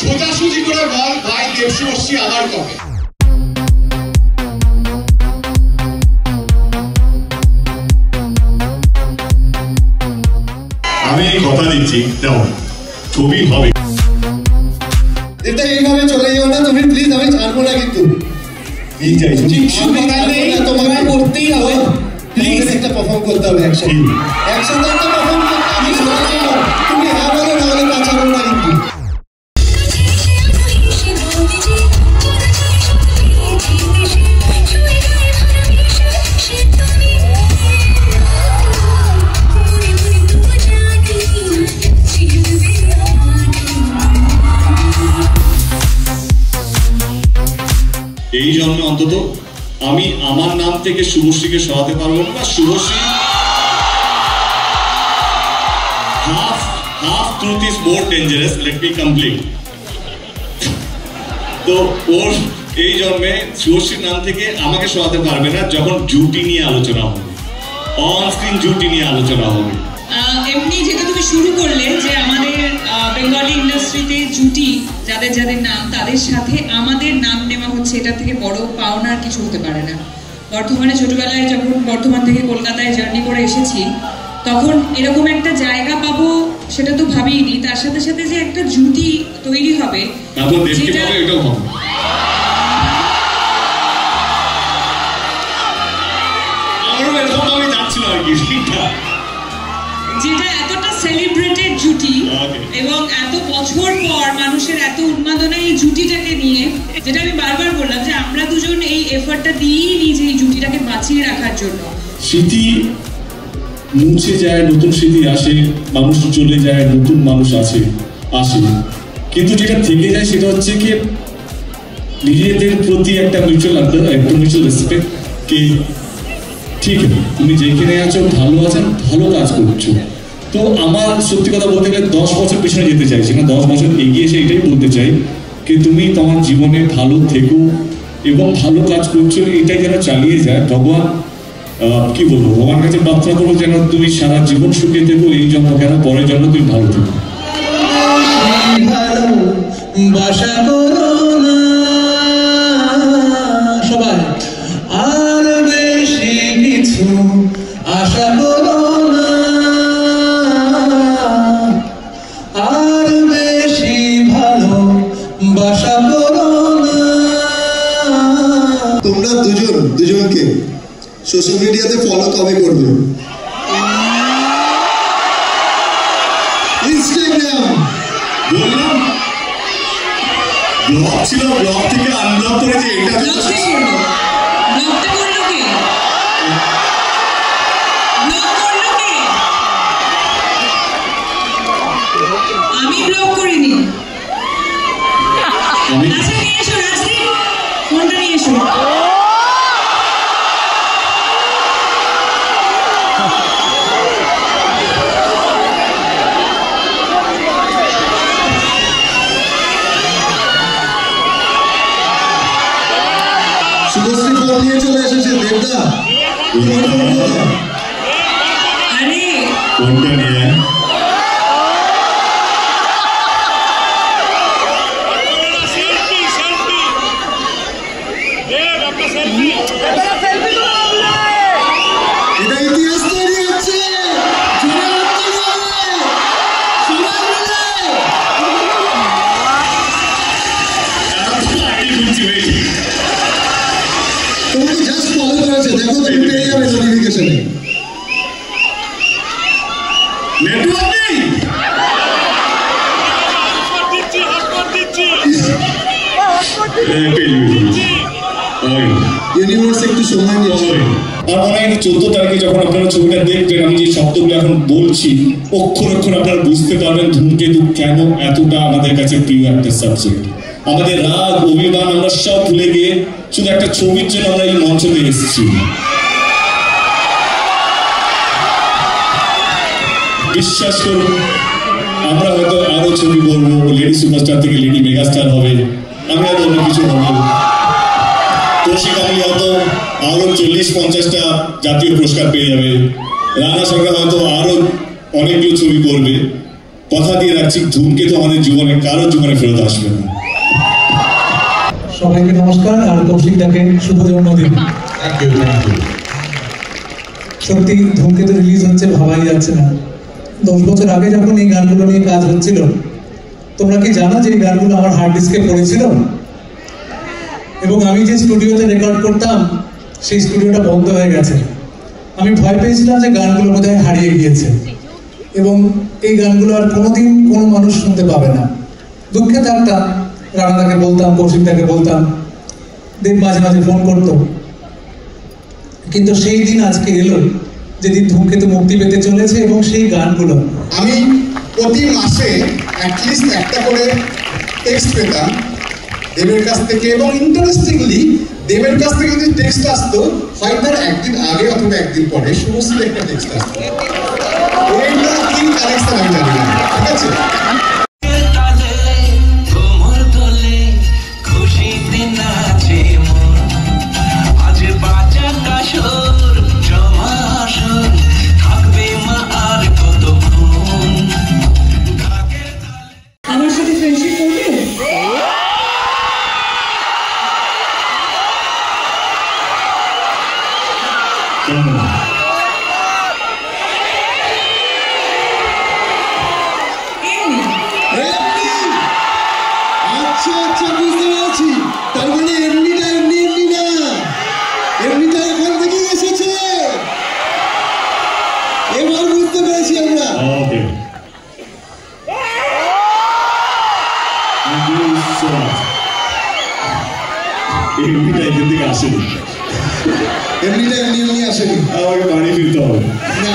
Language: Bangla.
সোজাসুজি করে বল ভাই দেবশুভশ্রী আবার কবে? আমি কথা দিচ্ছি, দেখো ছবি হবে। এটা এইভাবে চলে যাও না তুমি প্লিজ, আমি ছাড়বো না কিন্তু। এই চাইছো তোমাকে করতেই হবে, প্লিজ একটা পারফর্ম করতে হবে একসাথে। একসাথে একটা পারফর্ম করতে হবে, তুমি হ্যাঁ বলো না হলে কাজ করো না কিন্তু। এই জন্মে অন্তত আমি আমার নাম থেকে শুভশ্রীকে সরাতে পারবো না। Subhashree half truth is more dangerous, let me complete. তো ওর এই জন্মে শুভশ্রীর নাম থেকে আমাকে সরাতে পারবে না যখন জুটি নিয়ে আলোচনা হবে, অন স্ক্রিন জুটি নিয়ে আলোচনা হবে। এমনি যেটা তুমি শুরু করলে যে আমাদের বেঙ্গলি ইন্ডাস্ট্রিতে জুটি যাদের যাদের নাম তাদের সাথে আমাদের নাম নেওয়া হচ্ছে, এটা থেকে বড় পাওনার কিছু হতে পারে না। বর্ধমানে ছোটবেলায় যখন বর্ধমান থেকে কলকাতায় জার্নি করে এসেছি তখন এরকম একটা জায়গা পাবো সেটা তো ভাবিনি, তার সাথে সাথে যে একটা জুটি তৈরি হবে যেটা এতটা সেলিব্রেটেড জুটি এবং এত বছর পর মানুষের এত উন্মাদনা এই জুটিটাকে নিয়ে, যেটা আমি বারবার বললাম যে আমরা দুজন এই এফর্টটা দিয়েই নিয়েছি এই জুটিটাকে বাঁচিয়ে রাখার জন্য। স্মৃতি মুছে যায়, নতুন স্মৃতি আসে, মানুষ চলে যায়, নতুন মানুষ আসে, কিন্তু যেটা থেকে যায় সেটা হচ্ছে কি নিজেদের প্রতি একটা মিউচুয়াল রেসপেক্ট। কি ঠিক তুমি যেখানে আছো ভালো আছেন, ভালো কাজ করছো। তো আমার সত্যি কথা বলতে গেলে 10 বছর পিছনে যেতে চাইছি না, 10 বছর এগিয়ে এসে এটাই বলতে চাই কি তুমি তোমার জীবনে ভালো থেকো এবং ভালো কাজ করছো, এটাই যেন চালিয়ে যায়। ভগবান কি বলবো, ভগবানের কাছে প্রার্থনা করবো যেন তুমি সারা জীবন সুখে থেকো, এই জন্য কেন পরের জন্য তুমি ভালো থেকো। সবাই আর বেশি কিছু আশা করো না, আর বেশি ভালো বাসা করো না। তোমরা দুজনকে সোশ্যাল মিডিয়াতে ফলো কবে করবে? ইনস্টাগ্রাম বললাম ব্লগ ছিল, ব্লগ থেকে আনব্লক করেছে। এটা আমি ব্লগ করিনি। আচ্ছা নিয়ে এসো রাজদীপ, ফোনটা নিয়ে এসো। শুভশ্রী ফোন নিয়ে চলে এসেছে দেবদা। আরে কোনটা নিয়ে এটা ইতিহাস তৈরি হচ্ছে। তোমাকে জাস্ট ফলো করেছে, দেখো তুমি পেয়ে যাবে নোটিফিকেশনে। নেটওয়ার্ক নেই, ইউনিভার্স একটু সময় নিয়েছে। আমার মনে হয় 14 তারিখে যখন আপনারা ছবিটা দেখবেন, আমি যে শব্দগুলো এখন বলছি অক্ষর অক্ষর আপনারা বুঝতে পারবেন ধূমকেতু কেন এতটা আমাদের কাছে প্রিয় একটা সাবজেক্ট। আমাদের রাগ অভিমান আমরা সব ভুলে গিয়ে শুধু একটা ছবির জন্য আমরা এই মঞ্চে এসেছি। বিশ্বাস করুন, আমরা হয়তো আরো ছবি বলবো, লেডি সুপারস্টার থেকে লেডি মেগাস্টার হবে, আমি আর অন্য কিছু বলবো। কৌশিক আলী হয়তো আরো 40-50টা জাতীয় পুরস্কার পেয়ে যাবে, রানা সরকার হয়তো আরো অনেকগুলো ছবি করবে, কথা দিয়ে রাখছি ধূমকেতু আমাদের জীবনে কারো জীবনে ফেরত আসবে না। সবাইকে নমস্কার আর কৌশিকদাকে শুভ জন্মদিন। সত্যি ধূমকেতু রিলিজ হচ্ছে ভাবাই যাচ্ছে না। 10 বছর আগে যখন এই গানগুলো নিয়ে কাজ হচ্ছিল, তোমরা কি জানো যে এই গানগুলো আমার হার্ড ডিস্কে পড়েছিল এবং আমি যে স্টুডিওতে রেকর্ড করতাম সেই স্টুডিওটা বন্ধ হয়ে গেছে। আমি ভয় পেয়েছিলাম যে গানগুলো বোধহয় হারিয়ে গিয়েছে এবং এই গানগুলো আর কোনোদিন কোনো মানুষ শুনতে পাবে না। দুঃখে থাকতাম, রানাদাকে বলতাম, কৌশিকদাকে বলতাম, দেব মাঝে মাঝে ফোন করতো। কিন্তু সেই দিন আজকে এলো যেদিন ধূমকেতু মুক্তি পেতে চলেছে এবং সেই গানগুলো আমি প্রতি মাসে অ্যাটলিস্ট একটা করে টেক্সট পেতাম দেবের কাছ থেকে, এবং ইন্টারেস্টিংলি দেবের কাছ থেকে যদি টেক্সট আসতো হয়তো তার একদিন আগে অথবা একদিন পরে শুভশ্রীর একটা টেক্সট আসতো। এইটা কি কানেকশন আমি জানি না, ঠিক আছে? আমার সাথে ফ্রেন্ডশিপ করবে? আচ্ছা আচ্ছা, বুঝতে পেরেছি। তার মানে এমনিটা এমনি না, এমনিটা এখান থেকে এসেছে। এবার বুঝতে পেরেছি আমরা। ওকে, থ্যাংক ইউ সো মাচ। এমনিটা এখান থেকে আসেনি, এমনিটা এমনি আসেনি। আমাকে বাড়ি ফিরতে হবে। না